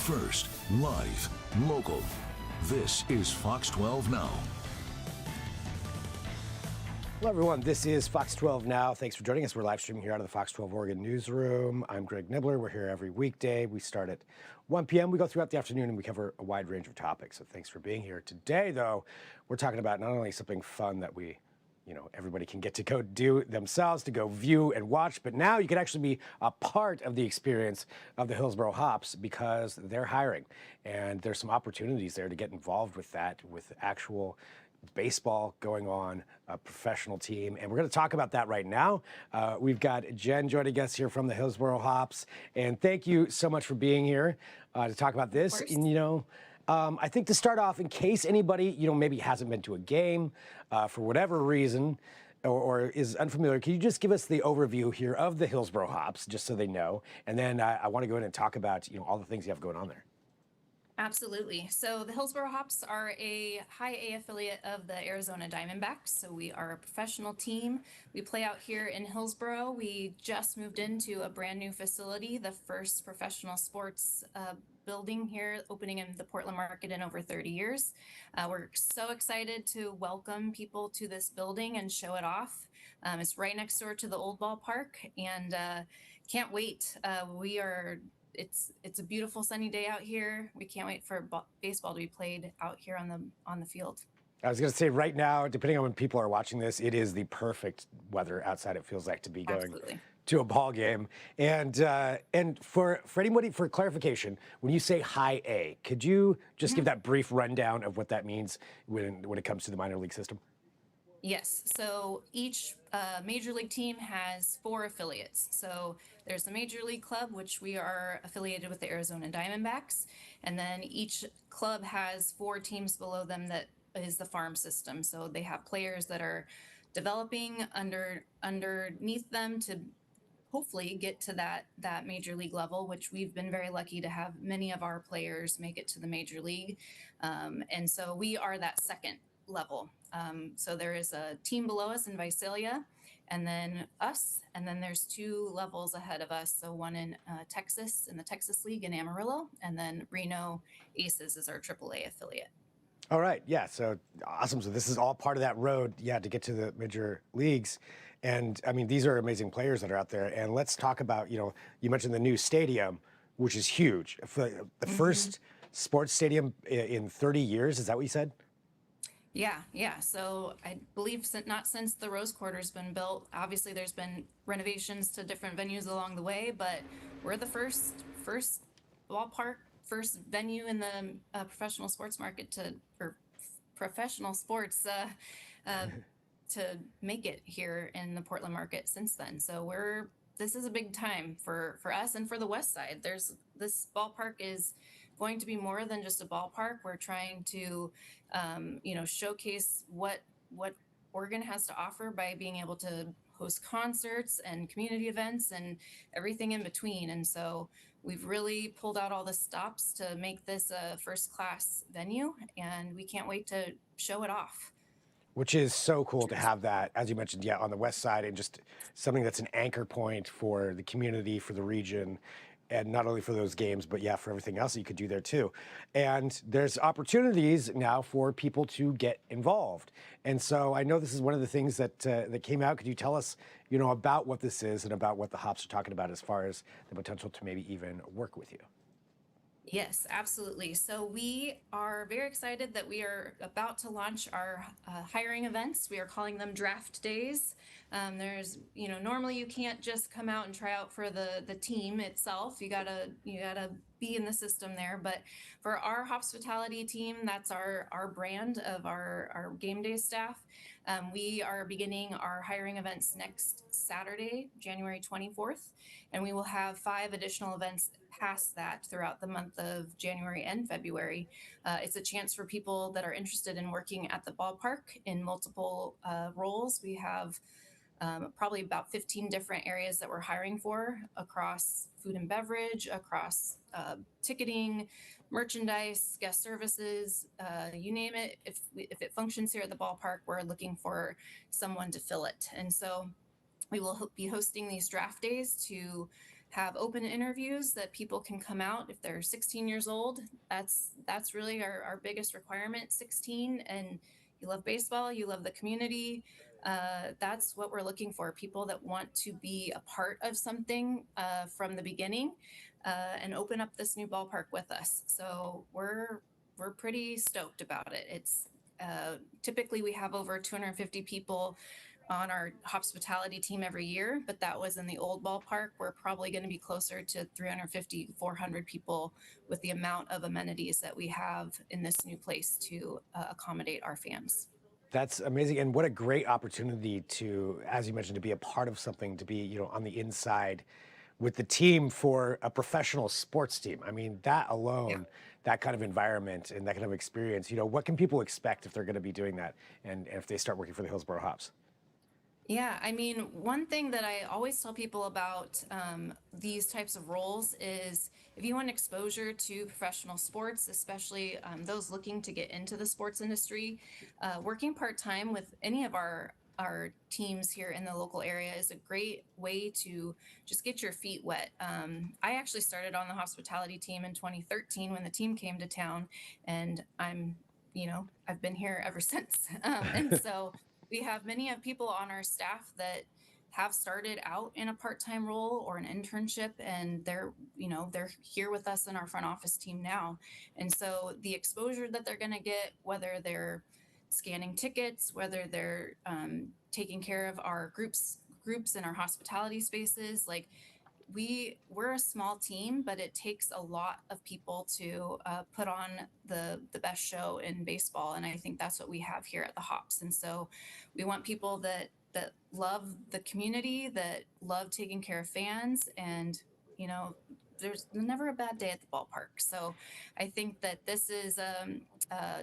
First, live, local. This is Fox 12 Now. Hello, everyone. This is Fox 12 Now. Thanks for joining us. We're live streaming here out of the Fox 12 Oregon newsroom. I'm Greg Nibbler. We're here every weekday. We start at 1 p.m. We go throughout the afternoon, and we cover a wide range of topics. So thanks for being here. Today, though, we're talking about not only something fun that everybody can get to go do themselves, to go view and watch, but now you can actually be a part of the experience of the Hillsboro Hops because they're hiring. And there's some opportunities there to get involved with that, with actual baseball going on, a professional team. And we're going to talk about that right now. We've got Jen joining us here from the Hillsboro Hops. And thank you so much for being here to talk about this. And, I think to start off, in case anybody, maybe hasn't been to a game for whatever reason or is unfamiliar, can you just give us the overview here of the Hillsboro Hops, just so they know? And then I want to go in and talk about, all the things you have going on there. Absolutely. So the Hillsboro Hops are a high A affiliate of the Arizona Diamondbacks. So we are a professional team. We play out here in Hillsboro. We just moved into a brand new facility, the first professional sports building here, opening in the Portland market in over 30 years. We're so excited to welcome people to this building and show it off. It's right next door to the old ballpark, and can't wait. It's a beautiful sunny day out here. We can't wait for baseball to be played out here on the field. I was going to say right now, depending on when people are watching this, it is the perfect weather outside. It feels like to be going to a ball game. And for anybody, for clarification, when you say high A, could you just give that brief rundown of what that means when it comes to the minor league system? Yes. So each major league team has 4 affiliates. So there's the major league club, which we are affiliated with the Arizona Diamondbacks. And then each club has 4 teams below them that is the farm system. So they have players that are developing underneath them to hopefully get to that major league level, which we've been very lucky to have many of our players make it to the major league. And so we are that second level. So there is a team below us in Visalia, and then us, and then there's 2 levels ahead of us. So one in Texas, in the Texas League in Amarillo, and then Reno Aces is our AAA affiliate. All right. Yeah. So awesome. So this is all part of that road, to get to the major leagues. And I mean, these are amazing players that are out there. And let's talk about, you mentioned the new stadium, which is huge. The first sports stadium in 30 years. Is that what you said? Yeah. So I believe not since the Rose Quarter's been built. Obviously, there's been renovations to different venues along the way, but we're the first ballpark, first venue in the professional sports market professional sports to make it here in the Portland market since then. So this is a big time for us and for the West Side. This ballpark is going to be more than just a ballpark. We're trying to, showcase what Oregon has to offer by being able to host concerts and community events and everything in between. And so we've really pulled out all the stops to make this a first-class venue, and we can't wait to show it off. Which is so cool to have that, as you mentioned, on the West Side, and just something that's an anchor point for the community, for the region, and not only for those games, but for everything else that you could do there too. And there's opportunities now for people to get involved. And so I know this is one of the things that came out. Could you tell us, about what this is and about what the Hops are talking about as far as the potential to maybe even work with you? Yes, absolutely. So we are very excited that we are about to launch our hiring events. We are calling them draft days. Normally you can't just come out and try out for the team itself. You gotta be in the system there. But for our hospitality team, that's our brand of our game day staff. We are beginning our hiring events next Saturday, January 24th, and we will have 5 additional events past that throughout the month of January and February. It's a chance for people that are interested in working at the ballpark in multiple roles. We have probably about 15 different areas that we're hiring for across food and beverage, across ticketing, merchandise, guest services, you name it. If it functions here at the ballpark, we're looking for someone to fill it. And so we will be hosting these draft days to have open interviews that people can come out if they're 16 years old. That's really our biggest requirement, 16, and you love baseball, you love the community. That's what we're looking for, people that want to be a part of something from the beginning and open up this new ballpark with us. So we're pretty stoked about it. It's typically we have over 250 people on our hospitality team every year, but that was in the old ballpark. We're probably going to be closer to 350, 400 people with the amount of amenities that we have in this new place to accommodate our fans. That's amazing, and what a great opportunity to, as you mentioned, to be a part of something, to be, on the inside with the team for a professional sports team. I mean, that Yeah. alone, that kind of environment and that kind of experience, what can people expect if they're going to be doing that, and if they start working for the Hillsboro Hops? Yeah, I mean, one thing that I always tell people about these types of roles is if you want exposure to professional sports, especially those looking to get into the sports industry, working part-time with any of our teams here in the local area is a great way to just get your feet wet. I actually started on the hospitality team in 2013 when the team came to town, and I've been here ever since. And so we have many of people on our staff that have started out in a part-time role or an internship, and they're here with us in our front office team now. And so the exposure that they're going to get, whether they're scanning tickets, whether they're taking care of our groups in our hospitality spaces, like we're a small team, but it takes a lot of people to put on the best show in baseball, and I think that's what we have here at the Hops. And so we want people that love the community, that love taking care of fans, and there's never a bad day at the ballpark. So I think that this is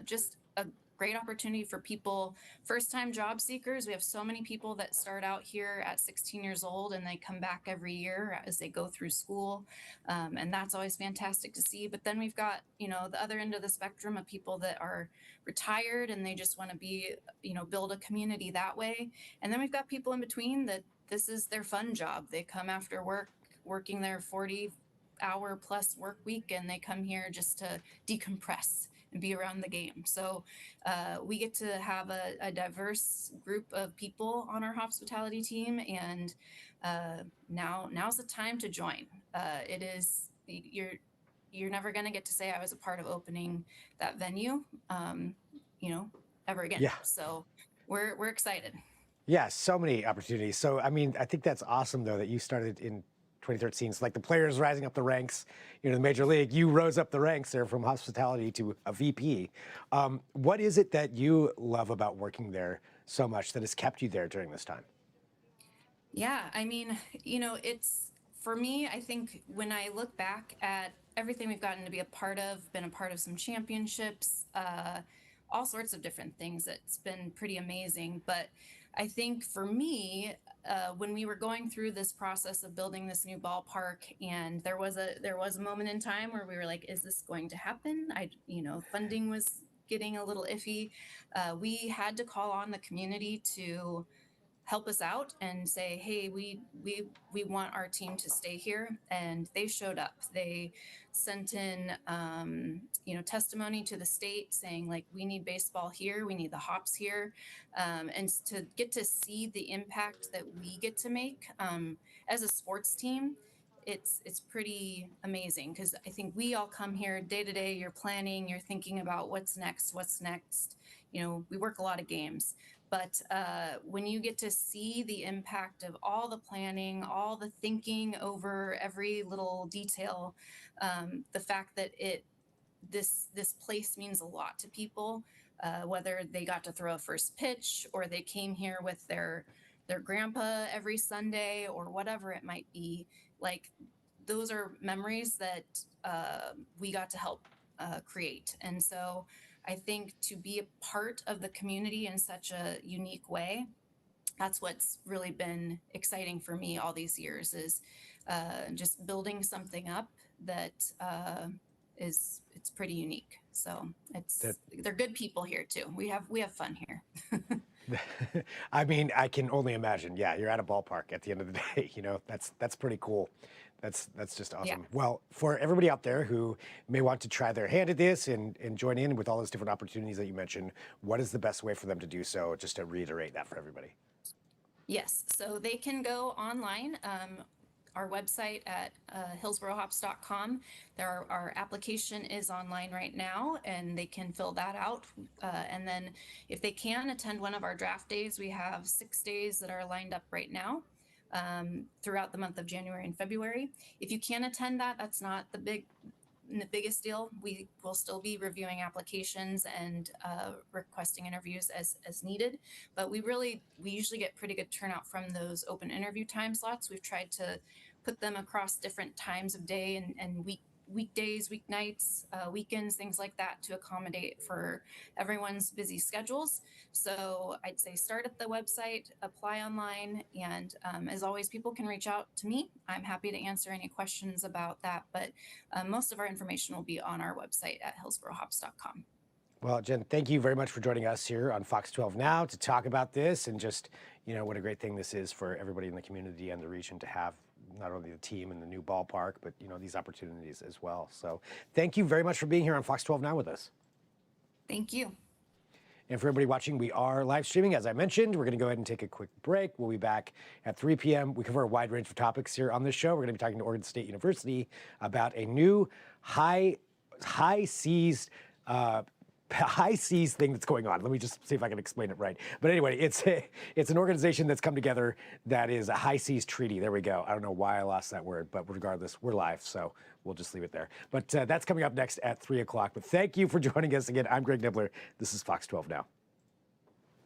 just a great opportunity for people, first time job seekers. We have so many people that start out here at 16 years old and they come back every year as they go through school. And that's always fantastic to see. But then we've got, the other end of the spectrum of people that are retired and they just want to be, build a community that way. And then we've got people in between that this is their fun job. They come after work, working their 40-hour plus work week, and they come here just to decompress and be around the game. So we get to have a diverse group of people on our hospitality team, and now's the time to join. It is you're never going to get to say I was a part of opening that venue, ever again. Yeah. So we're excited. Yeah, so many opportunities. So, I mean, I think that's awesome, though, that you started in 2013. It's like the players rising up the ranks, the major league. You rose up the ranks there from hospitality to a VP. What is it that you love about working there so much that has kept you there during this time? Yeah, I mean, it's for me, I think when I look back at everything we've gotten to be a part of, been a part of some championships, all sorts of different things, it's been pretty amazing. But I think for me, when we were going through this process of building this new ballpark, and there was a moment in time where we were like, is this going to happen? Funding was getting a little iffy. We had to call on the community to help us out and say, hey, we want our team to stay here. And they showed up. They sent in testimony to the state saying, like, we need baseball here, we need the Hops here. And to get to see the impact that we get to make as a sports team, it's pretty amazing, because I think we all come here day to day, you're planning, you're thinking about what's next. We work a lot of games, but when you get to see the impact of all the planning, all the thinking over every little detail, the fact that this place means a lot to people, whether they got to throw a first pitch or they came here with their grandpa every Sunday or whatever it might be. Like, those are memories that we got to help create. And so I think to be a part of the community in such a unique way, that's what's really been exciting for me all these years, is just building something up that it's pretty unique. So That they're good people here too. We have fun here. I mean, I can only imagine. Yeah, you're at a ballpark at the end of the day. That's pretty cool. That's just Yeah. awesome. Well, for everybody out there who may want to try their hand at this and join in with all those different opportunities that you mentioned, what is the best way for them to do so? Just to reiterate that for everybody. Yes, so they can go online, our website at hillsborohops.com. Our application is online right now, and they can fill that out. And then if they can attend one of our draft days, we have 6 days that are lined up right now throughout the month of January and February. If you can attend that, that's not the biggest deal. We will still be reviewing applications and requesting interviews as needed, but we usually get pretty good turnout from those open interview time slots. We've tried to put them across different times of day and weekdays, weeknights, weekends, things like that, to accommodate for everyone's busy schedules. So I'd say start at the website, apply online, and as always, people can reach out to me. I'm happy to answer any questions about that, but most of our information will be on our website at hillsborohops.com. Well, Jen, thank you very much for joining us here on Fox 12 Now to talk about this and just, what a great thing this is for everybody in the community and the region to have not only the team and the new ballpark, but, these opportunities as well. So thank you very much for being here on Fox 12 Now with us. Thank you. And for everybody watching, we are live streaming, as I mentioned. We're going to go ahead and take a quick break. We'll be back at 3 p.m. We cover a wide range of topics here on this show. We're going to be talking to Oregon State University about a new high seas thing that's going on. Let me just see if I can explain it right. But anyway, it's an organization that's come together that is a high seas treaty. There we go. I don't know why I lost that word, but regardless, we're live, so we'll just leave it there. But that's coming up next at 3 o'clock. But thank you for joining us again. I'm Greg Nibbler. This is Fox 12 Now.